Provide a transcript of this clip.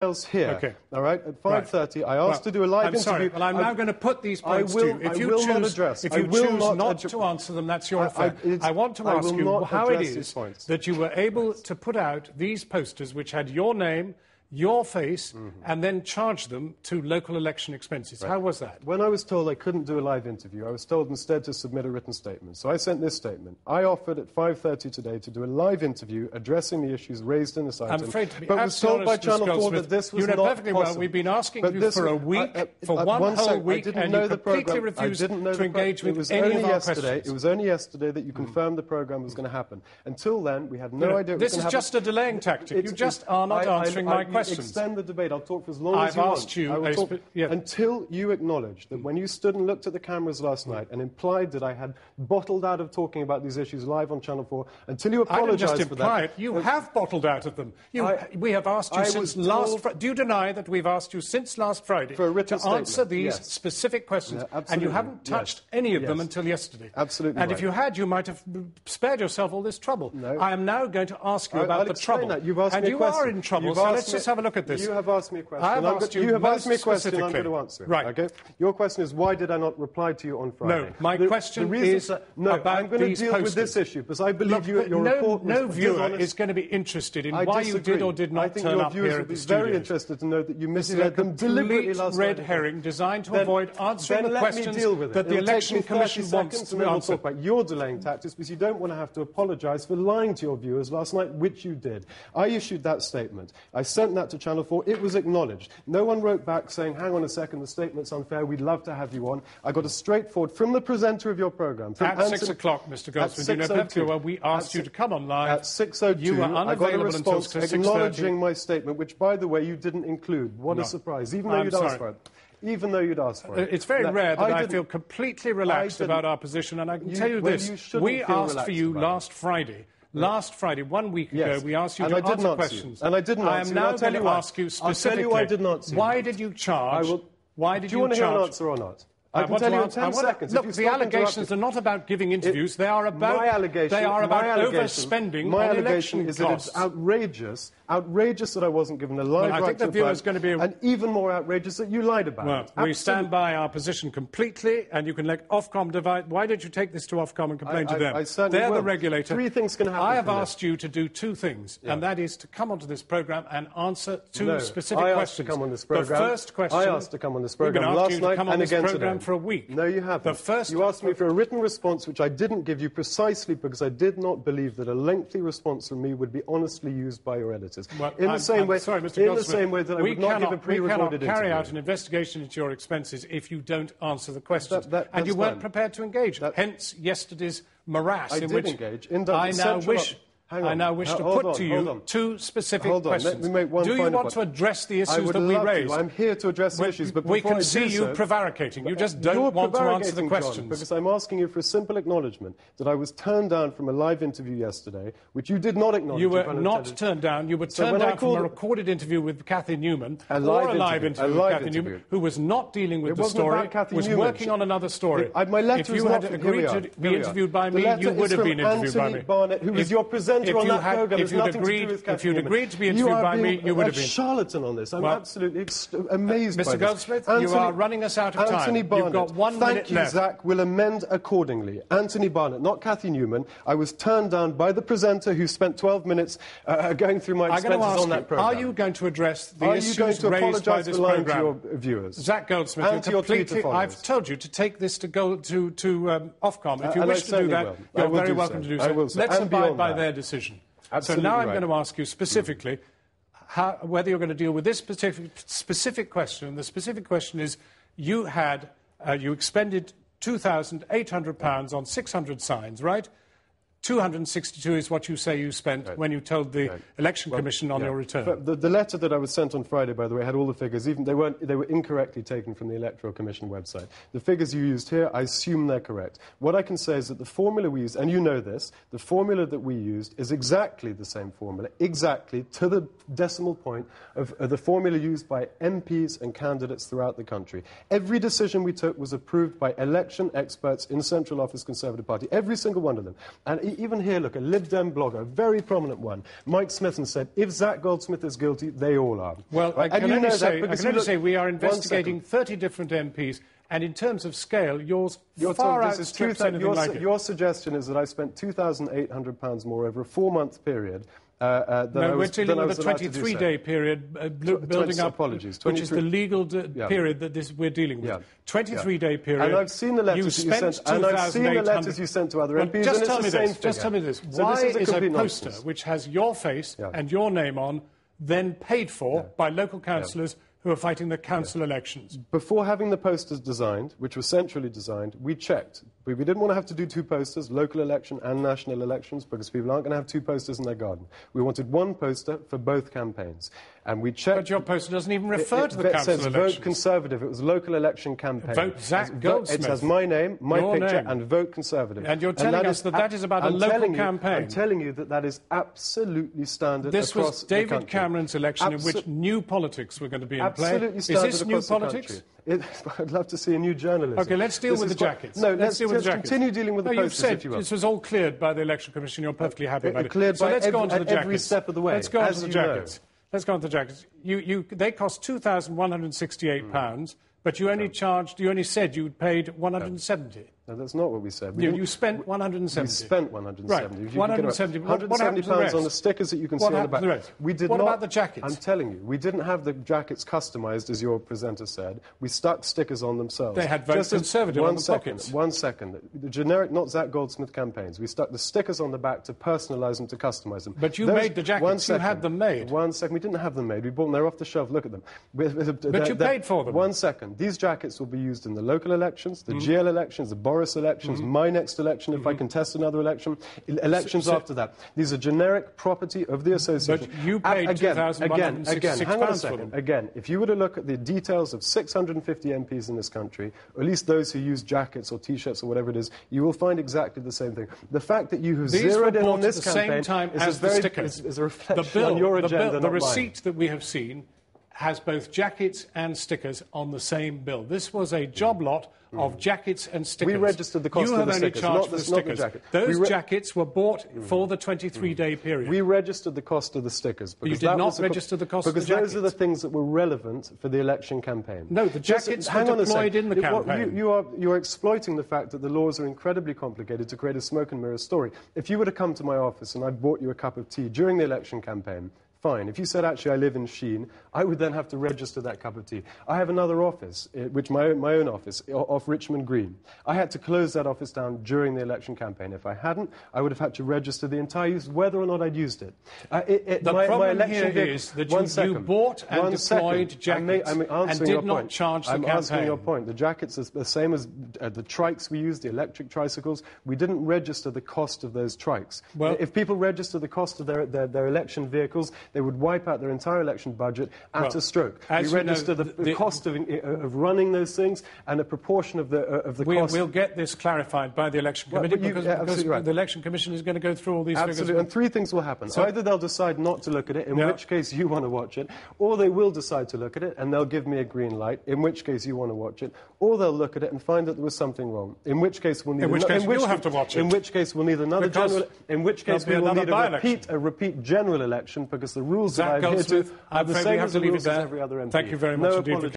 else here. Okay. All right. At 5:30, I asked to do a live interview. Sorry, well, I'm now going to put these points to you. If you choose not to answer them, that's your affair. I want to ask you how it is that you were able to put out these posters which had your name, your face, and then charge them to local election expenses. Right. How was that? When I was told I couldn't do a live interview, I was told instead to submit a written statement. So I sent this statement. I offered at 5:30 today to do a live interview addressing the issues raised in this item. I'm afraid to be but was told by Channel 4 that this was not perfectly possible. Well. We've been asking you for a week, for one whole week, and you completely refused to engage with any of our questions. It was only yesterday that you confirmed the programme was going to happen. Until then, we had no idea it was going to happen. This is just a delaying tactic. You just are not answering my questions. Extend the debate. I'll talk for as long as you want. Until you acknowledge that when you stood and looked at the cameras last night and implied that I had bottled out of talking about these issues live on Channel 4, until you apologised for that... I didn't just imply it. You have bottled out of them. We have asked you since last Friday... Do you deny that we've asked you since last Friday to answer these specific questions, and you haven't touched any of them until yesterday? Absolutely. And if you had, you might have spared yourself all this trouble. No. I am now going to ask you about the trouble. You've asked me a question. And you are in trouble, so let's just have a look at this. You have asked me a question. You have asked me a question, I'm going to answer it. Right. Okay? Your question is, why did I not reply to you on Friday? No, my question is about I'm going to deal with this issue, because I believe your report was no viewer is going to be interested in why you did or did not turn up here at the studio. I think your viewers would be very interested to know that you misled them deliberately last night. Red herring designed to avoid answering the questions that the Election Commission wants to answer. Talk about your delaying tactics, because you don't want to have to apologise for lying to your viewers last night, which you did. I issued that statement. I sent that to Channel 4. It was acknowledged. No one wrote back saying, hang on a second, the statement's unfair, we'd love to have you on. I got a straightforward from the presenter of your programme. At 6 o'clock, Mr Goldsmith, you know perfectly well we asked you to come on live. At 6:02, you were unavailable I got a response acknowledging my statement, which, by the way, you didn't include. What a surprise, even though you'd asked for it. Even though you'd asked for it. It's very rare that I feel completely relaxed about our position, and I can tell you this. We asked for you last Friday. Last Friday, 1 week ago, we asked you to answer questions. And I didn't answer you. I am now going to ask you specifically. I'll tell you why I did not answer you. Why did you charge? Why did you charge? Do you want to hear an answer or not? I can tell you in 10 seconds. Look, the allegations are not about giving interviews. They are about overspending on election costs. That it's outrageous that I wasn't given a live right to reply. I think the viewer is going to be... And even more outrageous that you lied about it. Well, we stand by our position completely, and you can let Ofcom divide. Why did you take this to Ofcom and complain to them? They're the regulator. 3 things can happen. I have asked you to do 2 things, and that is to come onto this programme and answer 2 specific questions. I asked to come on this programme. The first question... I asked to come on this programme last night and again today. For a week. No, you haven't. You asked me for a written response, which I didn't give you precisely because I did not believe that a lengthy response from me would be honestly used by your editors. Well, in the same way that I would not give a pre-recorded interview. We cannot carry out an investigation into your expenses if you don't answer the questions. And you weren't prepared to engage. Hence yesterday's morass in which I now wish to put to you 2 specific questions. Let me make one Do you want to address the issues that we raised? I'm here to address the issues, but we can see you prevaricating. You just don't want to answer the questions. John, because I'm asking you for a simple acknowledgement that I was turned down from a live interview yesterday, which you did not acknowledge. You were not turned down. You were turned down from a recorded interview with Kathy Newman, or a live interview with Kathy Newman, who was not dealing with the story, was working on another story. My letter if you had agreed to be interviewed by me, you would have been interviewed by me. Barnett, who was your presenter on that programme. If you'd agreed to be interviewed by me, you would have been. A charlatan on this. I'm absolutely amazed by this. Mr Goldsmith, you are running us out of time. Anthony Barnett, you've got 1 minute left. Zac, will amend accordingly. Anthony Barnett, not Kathy Newman. I was turned down by the presenter who spent 12 minutes going through my expenses on that programme. Are you going to address the issues raised by this programme? To your viewers? Zac Goldsmith, I've told you to take this to Ofcom. If you wish to do that, you're very welcome to do so. Let's abide by their decision. Absolutely so now I'm going to ask you specifically whether you're going to deal with this specific question. The specific question is you expended £2,800 on 600 signs, right? 262 is what you say you spent when you told the Election Commission on your return. But the letter that I was sent on Friday, by the way, had all the figures. Even they were incorrectly taken from the Electoral Commission website. The figures you used here, I assume they're correct. What I can say is that the formula we used, and you know this, the formula that we used is exactly the same formula, exactly to the decimal point of the formula used by MPs and candidates throughout the country. Every decision we took was approved by election experts in Central Office Conservative Party, every single one of them. And even here, look, a Lib Dem blogger, a very prominent one, Mike Smith, said, if Zac Goldsmith is guilty, they all are. Well, I can only say we are investigating 30 different MPs, and in terms of scale, yours far outstrips anything like it. Your suggestion is that I spent £2,800 more over a 4-month period. We're dealing with a 23-day period building up, which is the legal period that we're dealing with. 23-day period. And I've seen the letters you sent. And I've seen the letters you sent to other MPs. Just tell me this. So why is a poster nonsense. which has your face and your name on then paid for by local councillors who are fighting the council elections? Before having the posters designed, which were centrally designed, we checked. We didn't want to have to do 2 posters, local election and national elections, because people aren't going to have 2 posters in their garden. We wanted 1 poster for both campaigns. And we checked... But your poster doesn't even refer to the council elections. It says vote Conservative. It was local election campaign. Vote Zac Goldsmith. It has my name, my picture, and vote Conservative. And you're telling us that is about a local campaign. I'm telling you that is absolutely standard across the country. This was David Cameron's election in which new politics were going to be in play. Absolutely standard. Is this new politics? I'd love to see a new journalism. OK, let's deal with the jackets. No, let's continue dealing with the posters, if you will. This was all cleared by the Election Commission. You're perfectly happy about it. Cleared by every step of the way. Let's go on to the jackets. Let's go on to the jackets. They cost £2,168, but you only said you'd paid 170. No, that's not what we said. You spent 170. We spent 170. Right, 170. £170 on the stickers that you can see on the back. What about the jackets? I'm telling you, we didn't have the jackets customised, as your presenter said. We stuck stickers on themselves. They had vote Conservative on the pockets. 1 second. The generic, not Zac Goldsmith campaigns. We stuck the stickers on the back to personalise them, to customise them. But you made the jackets. You had them made. 1 second. We didn't have them made. We bought them. They're off the shelf. Look at them. But you paid for them. 1 second. These jackets will be used in the local elections, the GL elections, the Boris elections, my next election, if I contest another election, elections after that. These are generic property of the association. But you paid £2,166 hang on a for second. them. Again, if you were to look at the details of 650 MPs in this country, or at least those who use jackets or T-shirts or whatever it is, you will find exactly the same thing. The fact that you have zeroed in on this campaign is a reflection on your agenda, The receipt that we have seen has both jackets and stickers on the same bill. This was a job lot of jackets and stickers. We registered the cost of the stickers, not the stickers. Those jackets were bought for the 23-day period. We registered the cost of the stickers. But you did not register the cost of the jackets. Because those are the things that were relevant for the election campaign. No, the jackets were deployed in the campaign. You're exploiting the fact that the laws are incredibly complicated to create a smoke and mirrors story. If you were to come to my office and I bought you a cup of tea during the election campaign, fine. If you said, actually, I live in Sheen, I would then have to register that cup of tea. I have another office, which my own office, off Richmond Green. I had to close that office down during the election campaign. If I hadn't, I would have had to register the entire use, whether or not I'd used it. The problem here is that you bought and deployed jackets and did not charge the campaign. I'm answering your point. The jackets are the same as the trikes we used, the electric tricycles. We didn't register the cost of those trikes. Well, if people register the cost of their election vehicles, they would wipe out their entire election budget at a stroke. We register the cost of running those things and a proportion of the cost. We'll get this clarified by the Election Committee because the Election Commission is going to go through all these figures. And 3 things will happen. So either they'll decide not to look at it, in which case you want to watch it, or they will decide to look at it and they'll give me a green light, in which case you want to watch it, or they'll look at it and find that there was something wrong, in which case we'll need you'll have to watch it. In which case we'll need another general. In which case we will need a repeat general election because the rules that I've here to are the same as the rules as every other MP. Thank you very much indeed.